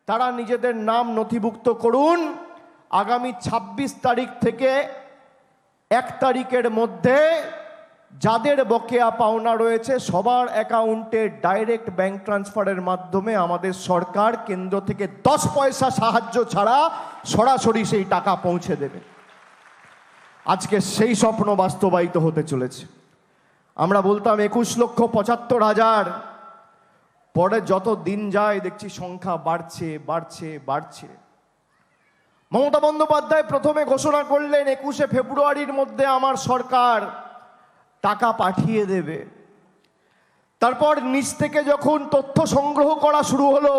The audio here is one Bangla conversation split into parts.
তারা নিজেদের নাম নথিভুক্ত করুন। আগামী ২৬ তারিখ থেকে ১ তারিখের মধ্যে যাদের বকেয়া পাওনা রয়েছে সবার অ্যাকাউন্টে ডাইরেক্ট ব্যাংক ট্রান্সফারের মাধ্যমে আমাদের সরকার কেন্দ্র থেকে 10 পয়সা সাহায্য ছাড়া সরাসরি সেই টাকা পৌঁছে দেবে। আজকে সেই স্বপ্ন বাস্তবায়িত হতে চলেছে। আমরা বলতাম ২১,৭৫,০০০, পরে যত দিন যায় দেখছি সংখ্যা বাড়ছে বাড়ছে বাড়ছে। মমতা বন্দ্যোপাধ্যায় প্রথমে ঘোষণা করলেন ২১শে ফেব্রুয়ারির মধ্যে আমার সরকার টাকা পাঠিয়ে দেবে। তারপর নিচ থেকে যখন তথ্য সংগ্রহ করা শুরু হলো,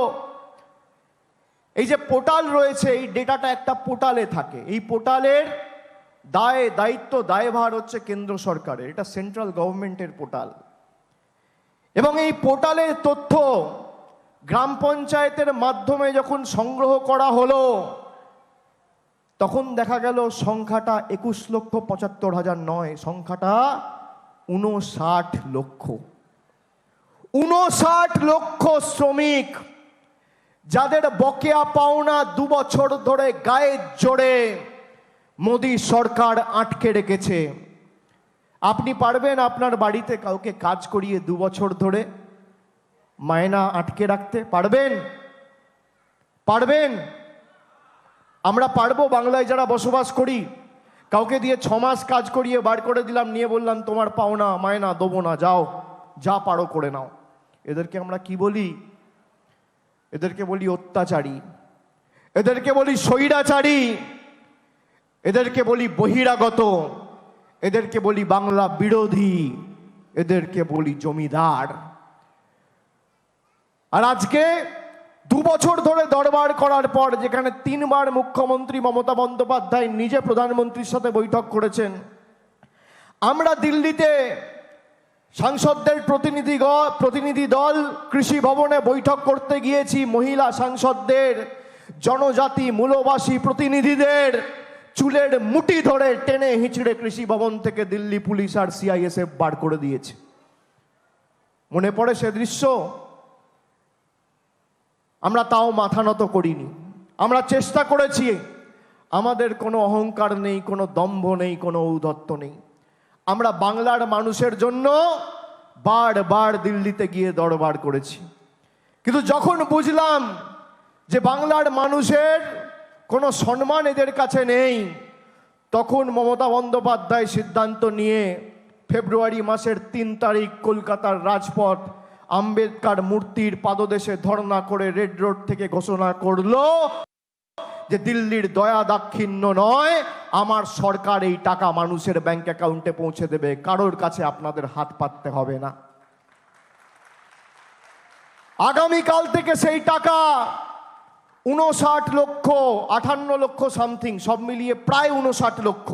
এই যে পোর্টাল রয়েছে, এই ডেটাটা একটা পোর্টালে থাকে, এই পোর্টালের দায়িত্ব দায়ভার হচ্ছে কেন্দ্র সরকারের, এটা সেন্ট্রাল গভর্নমেন্টের পোর্টাল। এবং এই পোর্টালের তথ্য গ্রাম পঞ্চায়েতের মাধ্যমে যখন সংগ্রহ করা হলো, তখন দেখা গেল সংখ্যাটা ২১,৭৫,০০০ নয়, সংখ্যাটা ৫৯ লক্ষ। ৫৯ লক্ষ শ্রমিক যাদের বকেয়া পাওনা ২ বছর ধরে গায়ের জোরে মোদী সরকার আটকে রেখেছে। আপনি পারবেন আপনার বাড়িতে কাউকে কাজ করিয়ে ২ বছর ধরে মায়না আটকে রাখতে? পারবেন? পারবেন? আমরা পারবো? বাংলায় যারা বসবাস করি, কাউকে দিয়ে ৬ মাস কাজ করিয়ে বার করে দিলাম, নিয়ে বললাম তোমার পাওনা মায়না দেবো না, যাও যা পারো করে নাও। এদেরকে আমরা কি বলি? এদেরকে বলি অত্যাচারী, এদেরকে বলি স্বৈরাচারী, এদেরকে বলি বহিরাগত, এদেরকে বলি বাংলা বিরোধী, এদেরকে বলি জমিদার। আর আজকে ২ বছর ধরে দরবার করার পর, যেখানে ৩ বার মুখ্যমন্ত্রী মমতা বন্দ্যোপাধ্যায় নিজে প্রধানমন্ত্রীর সাথে বৈঠক করেছেন, আমরা দিল্লিতে সাংসদদের প্রতিনিধি দল কৃষি ভবনে বৈঠক করতে গিয়েছি। মহিলা সাংসদদের, জনজাতি মূলবাসী প্রতিনিধিদের চুলের মুঠি ধরে টেনে হিঁচড়ে কৃষি ভবন থেকে দিল্লি পুলিশ আর সিআইএসএফ বার করে দিয়েছে। মনে পড়ে সে দৃশ্য? আমরা তাও মাথা নত করিনি। আমরা চেষ্টা করেছি, আমাদের কোনো অহংকার নেই, কোনো দম্ভ নেই, কোনো ঔদ্ধত্য নেই। আমরা বাংলার মানুষের জন্য বারবার দিল্লিতে গিয়ে দরবার করেছি। কিন্তু যখন বুঝলাম যে বাংলার মানুষের কোনো সম্মান এদের কাছে নেই, তখন মমতা বন্দ্যোপাধ্যায় সিদ্ধান্ত নিয়ে ফেব্রুয়ারি মাসের ৩ তারিখ কলকাতার রাজপথ আম্বেদকর মূর্তির পাদদেশে ধর্ণা করে রেড রোড থেকে ঘোষণা করলো যে দিল্লির দয়া দাক্ষিণ্য নয়, আমার সরকার এই টাকা মানুষের ব্যাংক অ্যাকাউন্টে পৌঁছে দেবে, কারোর কাছে আপনাদের হাত পাততে হবে না। আগামীকাল থেকে সেই টাকা ৫৯ লক্ষ, ৫৮ লক্ষ সামথিং, সব মিলিয়ে প্রায় ৫৯ লক্ষ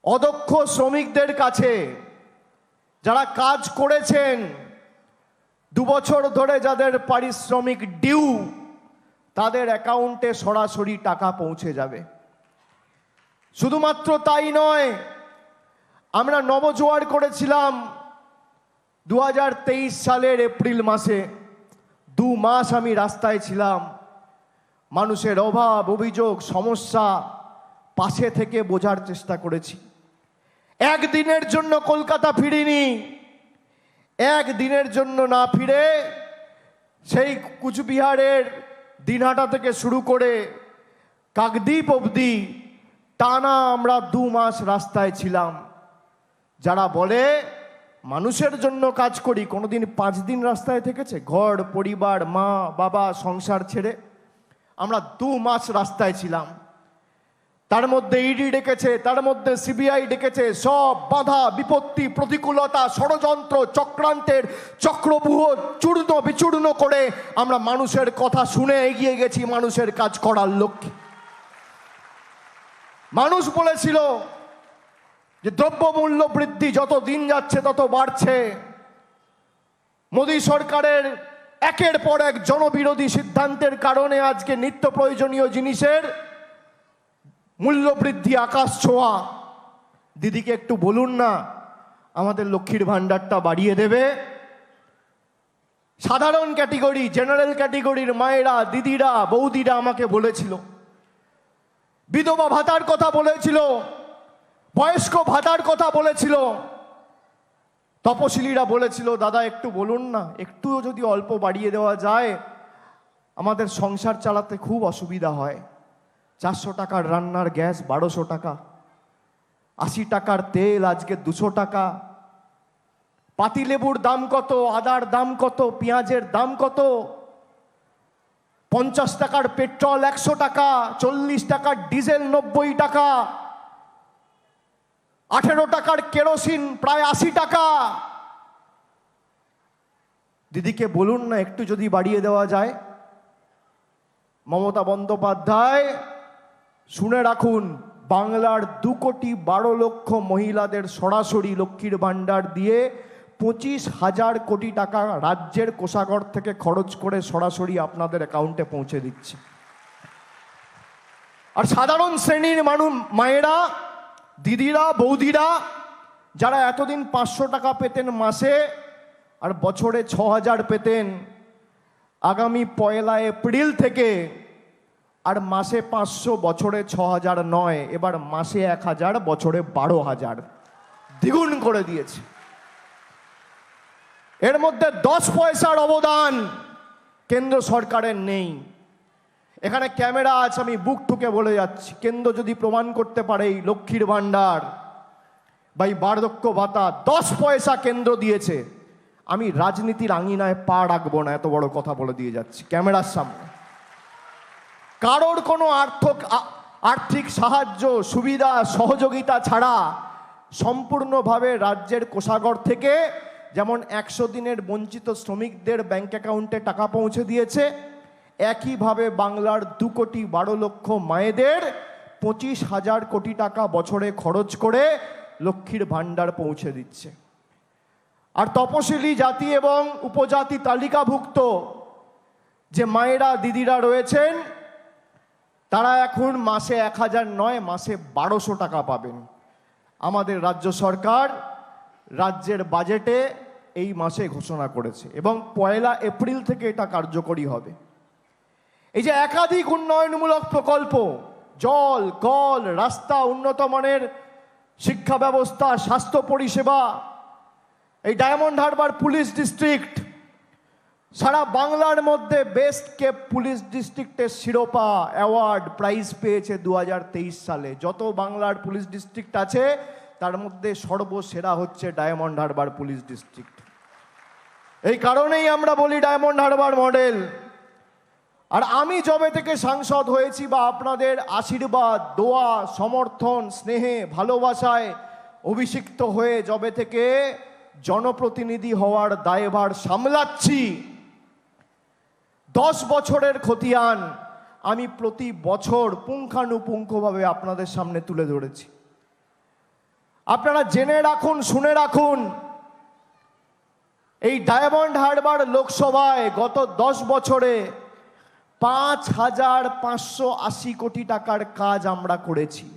অদক্ষ শ্রমিকদের কাছে, যারা কাজ করেছেন ২ বছর ধরে, যাদের পারিশ্রমিক ডিউ, তাদের অ্যাকাউন্টে সরাসরি টাকা পৌঁছে যাবে। শুধুমাত্র তাই নয়, আমরা নবজোয়ার করেছিলাম ২০২৩ সালের এপ্রিল মাসে। ২ মাস আমি রাস্তায় ছিলাম, মানুষের অভাব, অভিযোগ, সমস্যা পাশে থেকে বোঝার চেষ্টা করেছি। একদিনের জন্য কলকাতা ফিরিনি। একদিনের জন্য না ফিরে সেই কুচবিহারের দিনহাটা থেকে শুরু করে কাকদ্বীপ অবধি টানা আমরা ২ মাস রাস্তায় ছিলাম। যারা বলে মানুষের জন্য কাজ করি, কোনোদিন 5 দিন রাস্তায় থেকেছে? ঘর পরিবার, মা বাবা, সংসার ছেড়ে আমরা ২ মাস রাস্তায় ছিলাম। তার মধ্যে ইডি ডেকেছে, তার মধ্যে সিবিআই ডেকেছে, সব বাধা বিপত্তি, প্রতিকূলতা, ষড়যন্ত্র, চক্রান্তের চক্রব্যূহ চূর্ণ বিচূর্ণ করে আমরা মানুষের কথা শুনে এগিয়ে গেছি মানুষের কাজ করার লক্ষ্যে। মানুষ বলেছিল যে দ্রব্যমূল্য বৃদ্ধি যত দিন যাচ্ছে তত বাড়ছে, মোদী সরকারের একের পর এক জনবিরোধী সিদ্ধান্তের কারণে আজকে নিত্য প্রয়োজনীয় জিনিসের মূল্য বৃদ্ধি আকাশ ছোঁয়া। দিদিকে একটু বলুন না আমাদের লক্ষ্মীর ভাণ্ডারটা বাড়িয়ে দেবে। সাধারণ ক্যাটেগরি, জেনারেল ক্যাটেগরির মায়েরা, দিদিরা, বৌদিরা আমাকে বলেছিল, বিধবা ভাতার কথা বলেছিল, বয়স্ক ভাতার কথা বলেছিল, তপশিলীরা বলেছিল, দাদা একটু বলুন না, একটু যদি অল্প বাড়িয়ে দেওয়া যায়, আমাদের সংসার চালাতে খুব অসুবিধা হয়। 400 টাকার রান্নার গ্যাস 1200 টাকা, 80 টাকার তেল আজকে 200 টাকা, পাতিলেবুর দাম কত, আদার দাম কত, পেঁয়াজের দাম কত, 50 টাকার পেট্রোল 100 টাকা, 40 টাকার ডিজেল 90 টাকা, 18 টাকার কেরোসিন প্রায় 80 টাকা। দিদিকে বলুন না একটু যদি বাড়িয়ে দেওয়া যায়। মমতা বন্দ্যোপাধ্যায় শুনে রাখুন, বাংলার 2,12,00,000 মহিলাদের সরাসরি লক্ষ্মীর ভাণ্ডার দিয়ে 25,000 কোটি টাকা রাজ্যের কোষাগার থেকে খরচ করে সরাসরি আপনাদের অ্যাকাউন্টে পৌঁছে দিচ্ছে। আর সাধারণ শ্রেণীর মায়েরা, দিদিরা, বৌদিরা যারা এতদিন 500 টাকা পেতেন মাসে আর বছরে 6,000 পেতেন, আগামী 1 এপ্রিল থেকে আর মাসে 500, বছরে 6,000 নয়, এবার মাসে 1,000, বছরে 12,000 দ্বিগুণ করে দিয়েছে। এর মধ্যে 10 পয়সার অবদান কেন্দ্র সরকারের নেই। এখানে ক্যামেরা আছে, আমি বুক ঠুকে বলে যাচ্ছি, কেন্দ্র যদি প্রমাণ করতে পারে এই লক্ষ্মীর ভাণ্ডার বা এই বার্ধক্য ভাতা 10 পয়সা কেন্দ্র দিয়েছে, আমি রাজনীতির আঙিনায় পা রাখবো না, এত বড় কথা বলে দিয়ে যাচ্ছি ক্যামেরার সামনে। কারোর কোনো আর্থিক সাহায্য, সুবিধা, সহযোগিতা ছাড়া সম্পূর্ণভাবে রাজ্যের কোষাগার থেকে যেমন 100 দিনের বঞ্চিত শ্রমিকদের ব্যাংক অ্যাকাউন্টে টাকা পৌঁছে দিয়েছে, একইভাবে বাংলার 2,12,00,000 মায়েদের 25,000 কোটি টাকা বছরে খরচ করে লক্ষ্মীর ভাণ্ডার পৌঁছে দিচ্ছে। আর তপশিলি জাতি এবং উপজাতি তালিকাভুক্ত যে মায়েরা, দিদিরা রয়েছেন, তারা এখন মাসে 1,000 নয়, মাসে 1200 টাকা পাবেন। আমাদের রাজ্য সরকার রাজ্যের বাজেটে এই মাসে ঘোষণা করেছে এবং 1 এপ্রিল থেকে এটা কার্যকরী হবে। এই যে একাধিক উন্নয়নমূলক প্রকল্প, জল, কল, রাস্তা, উন্নত মানের শিক্ষা ব্যবস্থা, স্বাস্থ্য পরিষেবা, এই ডায়মন্ড হারবার পুলিশ ডিস্ট্রিক্ট সারা বাংলার মধ্যে বেস্ট কেপ পুলিশ ডিস্ট্রিক্টের শিরোপা, অ্যাওয়ার্ড, প্রাইজ পেয়েছে 2023 সালে। যত বাংলার পুলিশ ডিস্ট্রিক্ট আছে তার মধ্যে সর্বসেরা হচ্ছে ডায়মন্ড হারবার পুলিশ ডিস্ট্রিক্ট। এই কারণেই আমরা বলি ডায়মন্ড হারবার মডেল। আর আমি যবে থেকে সাংসদ হয়েছি বা আপনাদের আশীর্বাদ, দোয়া, সমর্থন, স্নেহে, ভালোবাসায় অভিষিক্ত হয়ে যবে থেকে জনপ্রতিনিধি হওয়ার দায়ভার সামলাচ্ছি, 10 বছরের খতিয়ান আমি প্রতি বছর পুঙ্খানুপুঙ্খভাবে আপনাদের সামনে তুলে ধরেছি। আপনারা জেনে রাখুন, শুনে রাখুন, এই ডায়মন্ড হারবার লোকসভায় গত 10 বছরে 5,580 কোটি টাকার কাজ আমরা করেছি।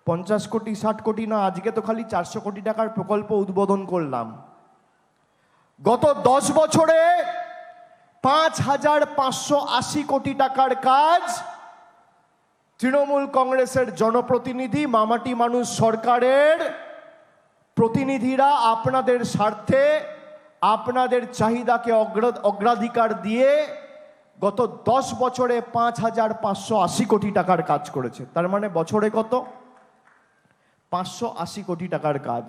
50 কোটি 60 কোটি না, আজকে তো খালি 400 কোটি টাকার প্রকল্প উদ্বোধন করলাম। গত 10 বছরে 5,580 কোটি টাকার কাজ তৃণমূল কংগ্রেসের জনপ্রতিনিধি, মামাটি মানুষ সরকারের প্রতিনিধিরা আপনাদের স্বার্থে, আপনাদের চাহিদাকে অগ্রাধিকার দিয়ে গত 10 বছরে 5,580 কোটি টাকার কাজ করেছে। তার মানে বছরে কত? 580 কোটি টাকার কাজ।